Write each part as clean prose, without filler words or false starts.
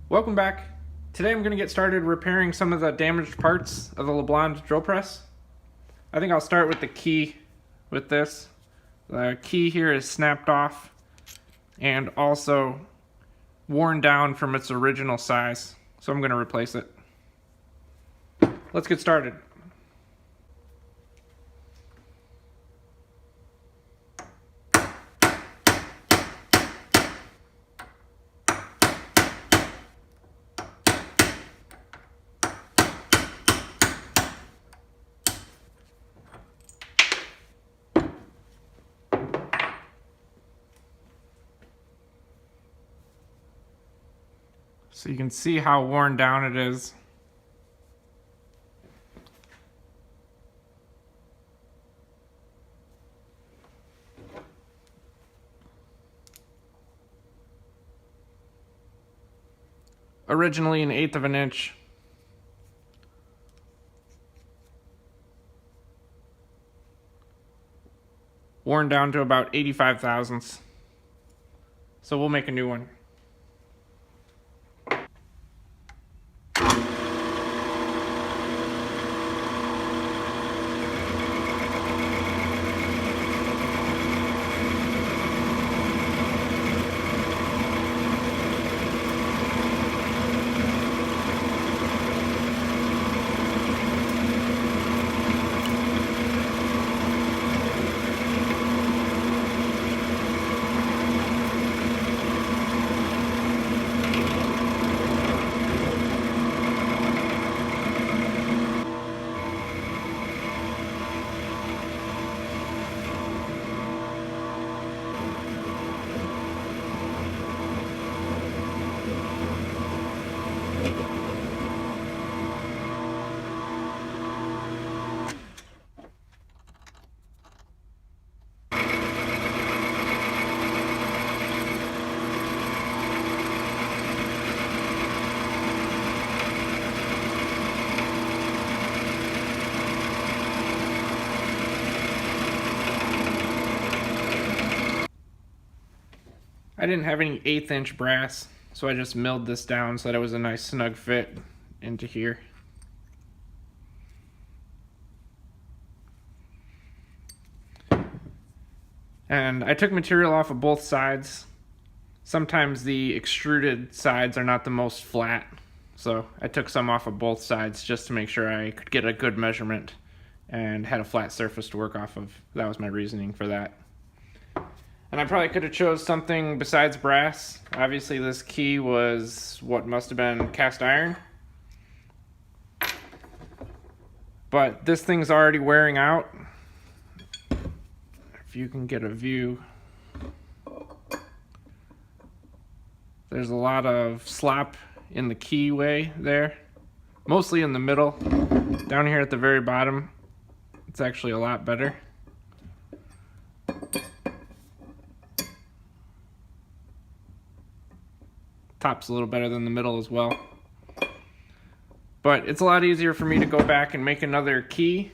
Welcome back. Today I'm going to get started repairing some of the damaged parts of the LeBlond drill press. I think I'll start with the key with this. The key here is snapped off and also worn down from its original size, so I'm going to replace it. Let's get started. So you can see how worn down it is. Originally an 1/8 of an inch. Worn down to about 85 thousandths. So we'll make a new one. I didn't have any 1/8 inch brass, so I just milled this down so that it was a nice snug fit into here. And I took material off of both sides. Sometimes the extruded sides are not the most flat, so I took some off of both sides just to make sure I could get a good measurement and had a flat surface to work off of. That was my reasoning for that. And I probably could have chose something besides brass. Obviously this key was what must have been cast iron. But this thing's already wearing out. If you can get a view. There's a lot of slop in the keyway there. Mostly in the middle. Down here at the very bottom, it's actually a lot better. Top's a little better than the middle as well. But it's a lot easier for me to go back and make another key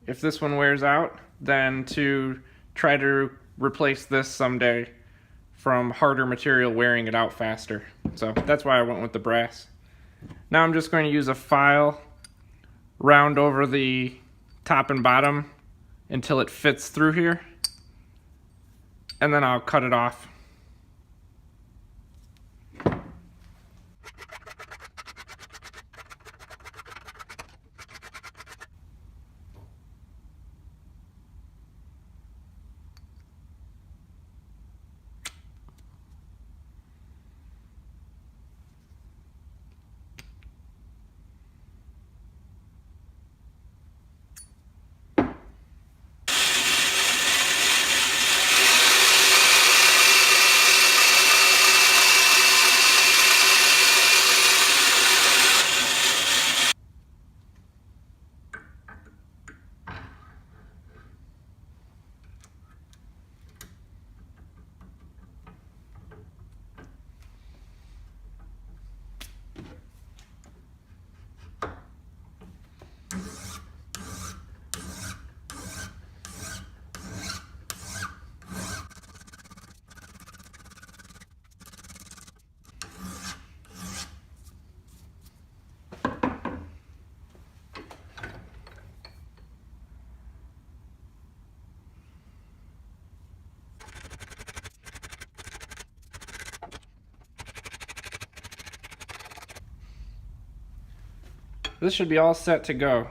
if this one wears out than to try to replace this someday from harder material wearing it out faster. So that's why I went with the brass. Now I'm just going to use a file, round over the top and bottom until it fits through here, and then I'll cut it off. This should be all set to go.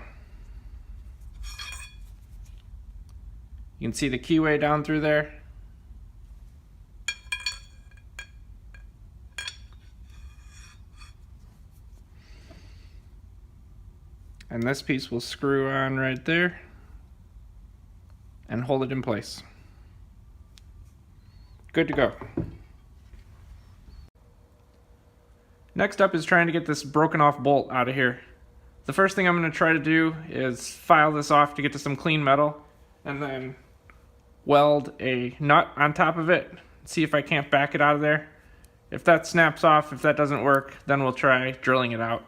You can see the keyway down through there. And this piece will screw on right there and hold it in place. Good to go. Next up is trying to get this broken off bolt out of here. The first thing I'm going to try to do is file this off to get to some clean metal and then weld a nut on top of it, see if I can't back it out of there. If that snaps off, if that doesn't work, then we'll try drilling it out.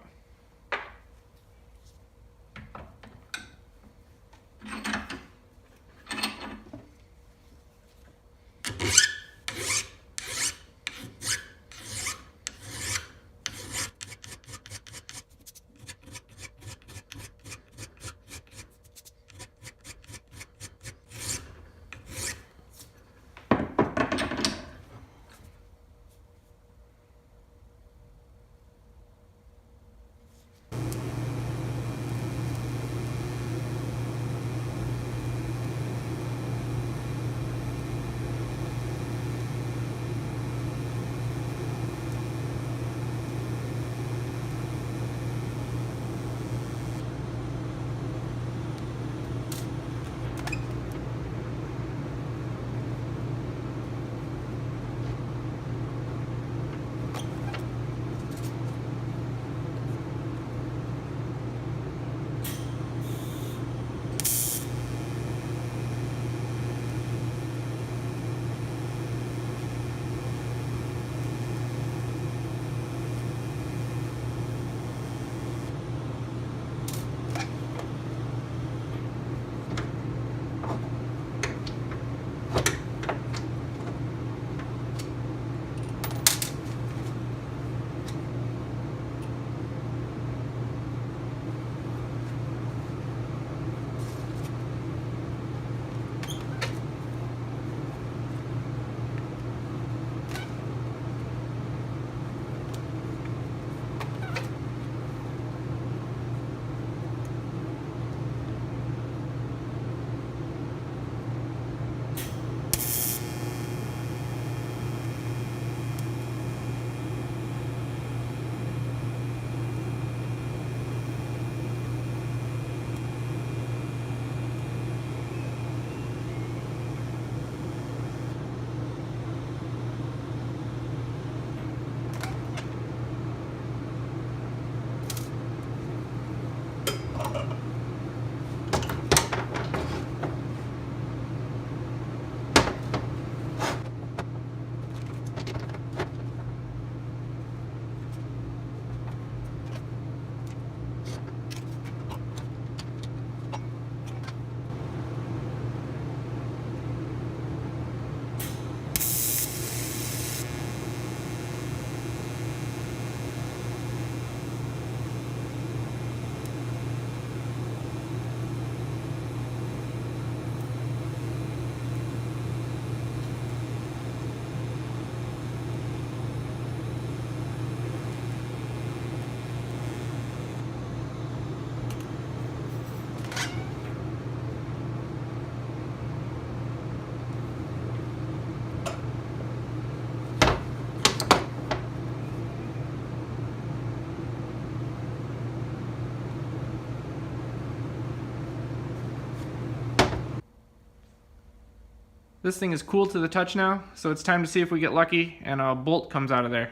This thing is cool to the touch now, so it's time to see if we get lucky and a bolt comes out of there.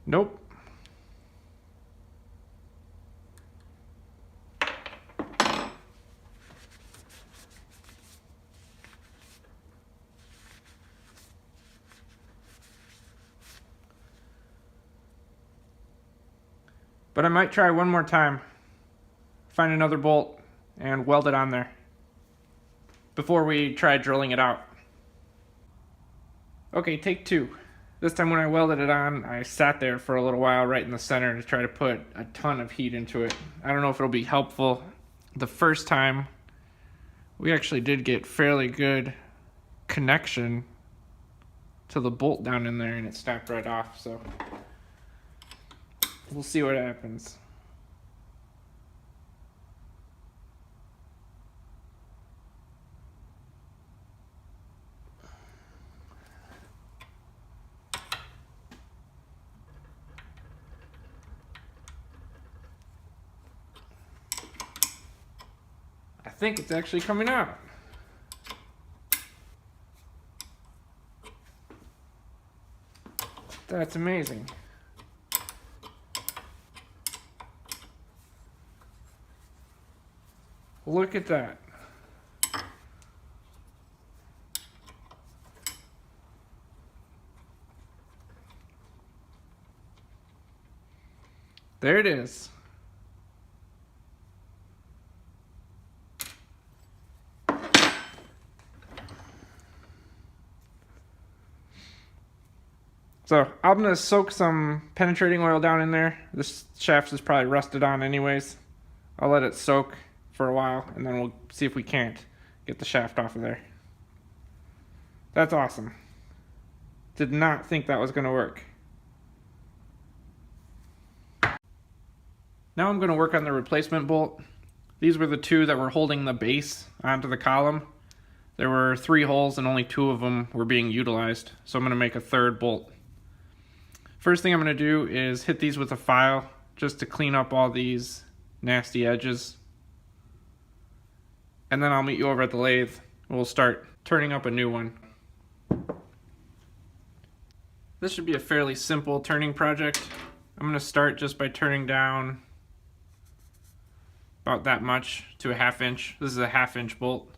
Nope. But I might try one more time, find another bolt, and weld it on there before we try drilling it out. Okay, take two. This time when I welded it on, I sat there for a little while right in the center to try to put a ton of heat into it. I don't know if it'll be helpful. The first time, we actually did get fairly good connection to the bolt down in there and it snapped right off, so we'll see what happens. I think it's actually coming out. That's amazing. Look at that. There it is. So I'm gonna soak some penetrating oil down in there. This shaft is probably rusted on anyways. I'll let it soak for a while and then we'll see if we can't get the shaft off of there. That's awesome. Did not think that was gonna work. Now I'm gonna work on the replacement bolt. These were the two that were holding the base onto the column. There were 3 holes and only 2 of them were being utilized. So I'm gonna make a third bolt. First thing I'm going to do is hit these with a file just to clean up all these nasty edges. And then I'll meet you over at the lathe. We'll start turning up a new one. This should be a fairly simple turning project. I'm going to start just by turning down about that much to a 1/2 inch. This is a 1/2 inch bolt.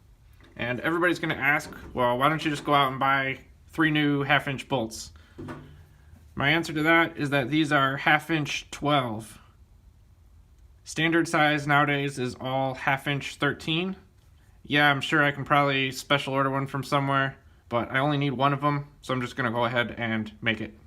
And everybody's going to ask, well, why don't you just go out and buy 3 new 1/2 inch bolts? My answer to that is that these are 1/2 inch 12. Standard size nowadays is all 1/2 inch 13. Yeah, I'm sure I can probably special order one from somewhere, but I only need one of them, so I'm just gonna go ahead and make it.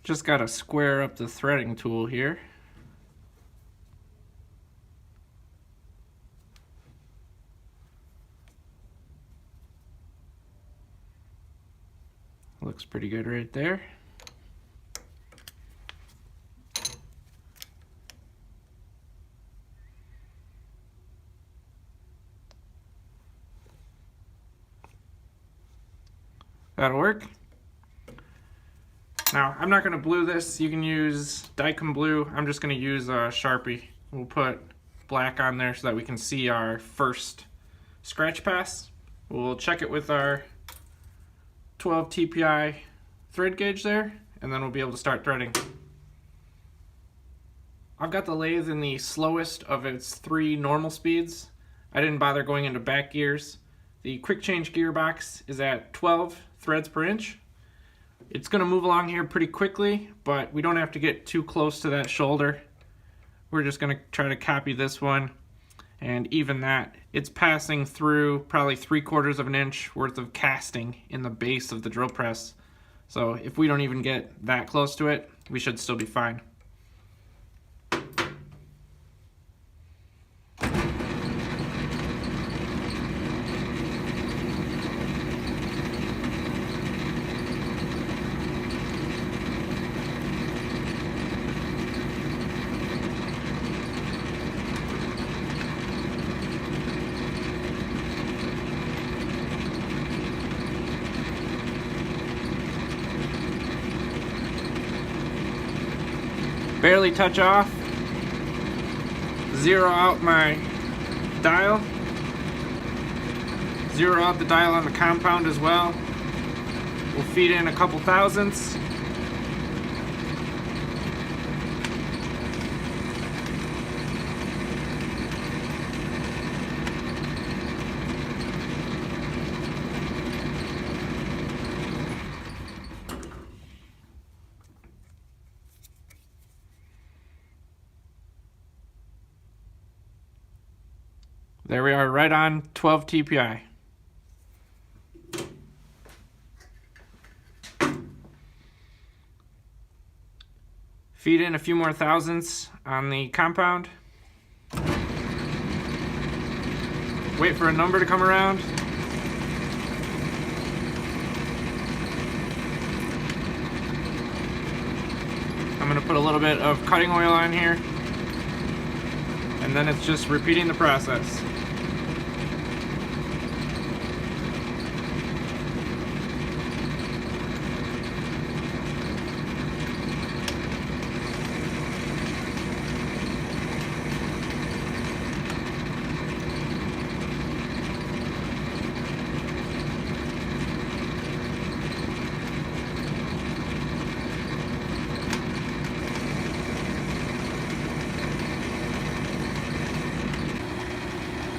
Just gotta square up the threading tool here. Looks pretty good right there. That'll work. Now, I'm not going to blue this. You can use Dicom blue. I'm just going to use a Sharpie. We'll put black on there so that we can see our first scratch pass. We'll check it with our 12 TPI thread gauge there, and then we'll be able to start threading. I've got the lathe in the slowest of its 3 normal speeds. I didn't bother going into back gears. The quick change gearbox is at 12 threads per inch. It's going to move along here pretty quickly, but we don't have to get too close to that shoulder. We're just going to try to copy this one, and even that, it's passing through probably 3/4 of an inch worth of casting in the base of the drill press. So if we don't even get that close to it, we should still be fine. barely touch off. Zero out my dial. Zero out the dial on the compound as well. We'll feed in a couple thousandths. There we are, right on 12 TPI. Feed in a few more thousandths on the compound. Wait for a number to come around. I'm going to put a little bit of cutting oil on here, and then it's just repeating the process.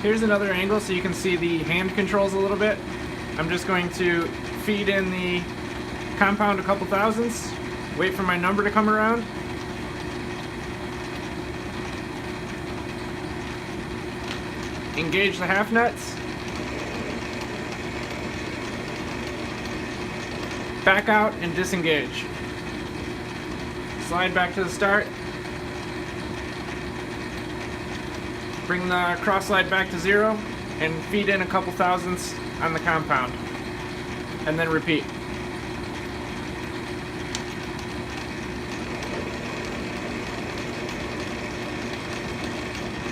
Here's another angle so you can see the hand controls a little bit. I'm just going to feed in the compound a couple thousandths, wait for my number to come around. Engage the half nuts. Back out and disengage. Slide back to the start. Bring the cross slide back to 0 and feed in a couple thousandths on the compound, and then repeat.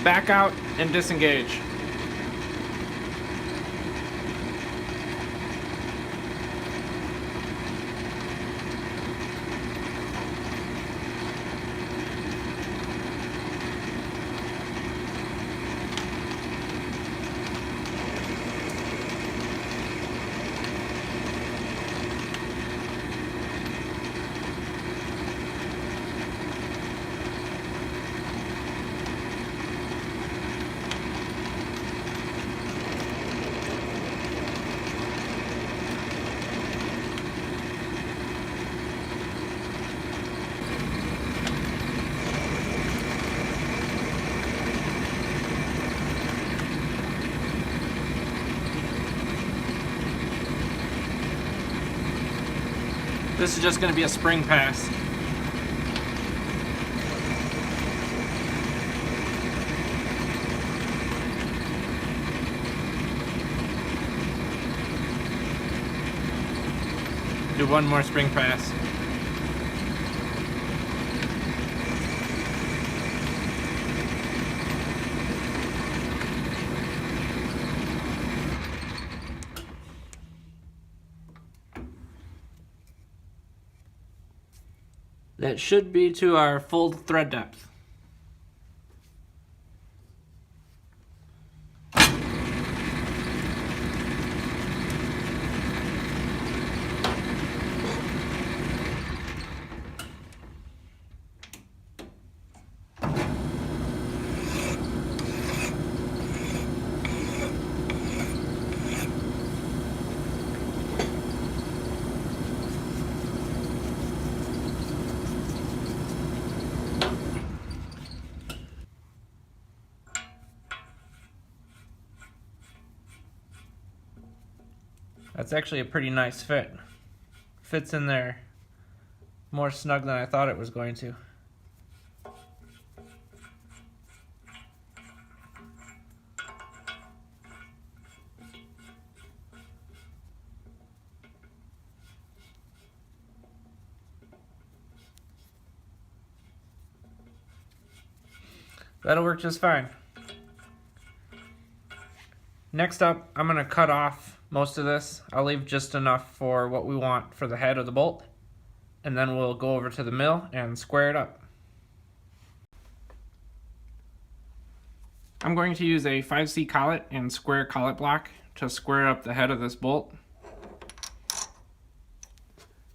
Back out and disengage. This is just going to be a spring pass. Do one more spring pass. That should be to our full thread depth. That's actually a pretty nice fit. Fits in there more snug than I thought it was going to. That'll work just fine. Next up, I'm going to cut off most of this. I'll leave just enough for what we want for the head of the bolt, and then we'll go over to the mill and square it up. I'm going to use a 5C collet and square collet block to square up the head of this bolt.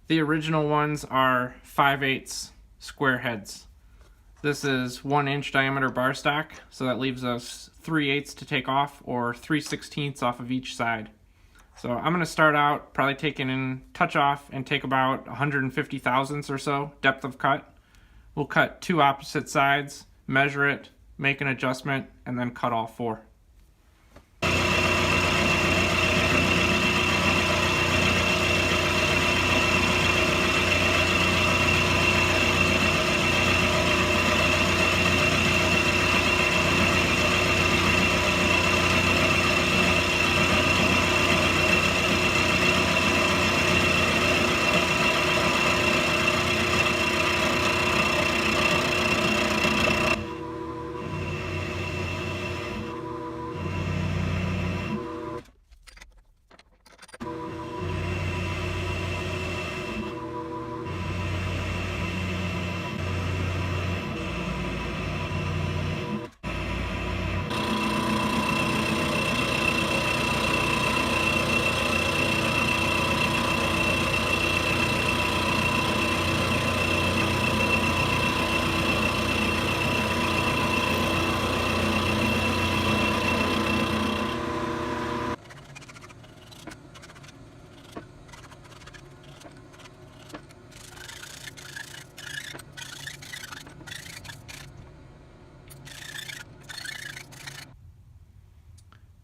The original ones are 5/8 square heads. This is 1-inch diameter bar stock, so that leaves us 3/8 to take off, or 3/16 off of each side. So I'm going to start out probably taking in touch off and take about 150 thousandths or so depth of cut. We'll cut 2 opposite sides, measure it, make an adjustment, and then cut all 4.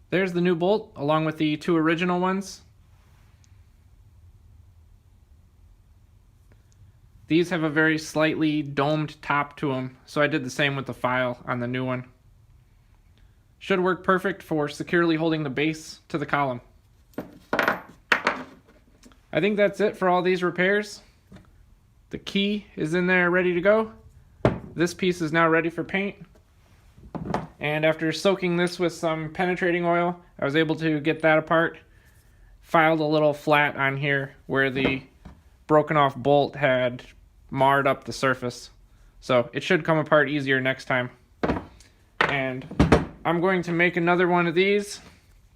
There's the new bolt along with the 2 original ones. These have a very slightly domed top to them, so I did the same with the file on the new one. Should work perfect for securely holding the base to the column. I think that's it for all these repairs. The key is in there ready to go. This piece is now ready for paint. And after soaking this with some penetrating oil, I was able to get that apart. Filed a little flat on here where the broken off bolt had marred up the surface. So it should come apart easier next time. And I'm going to make another one of these,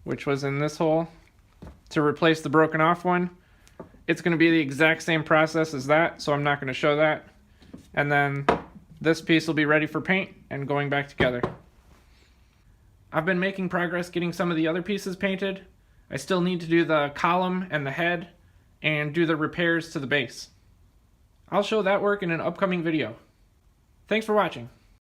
which was in this hole, to replace the broken off one. It's going to be the exact same process as that, so I'm not going to show that. And then this piece will be ready for paint and going back together. I've been making progress getting some of the other pieces painted. I still need to do the column and the head and do the repairs to the base. I'll show that work in an upcoming video. Thanks for watching.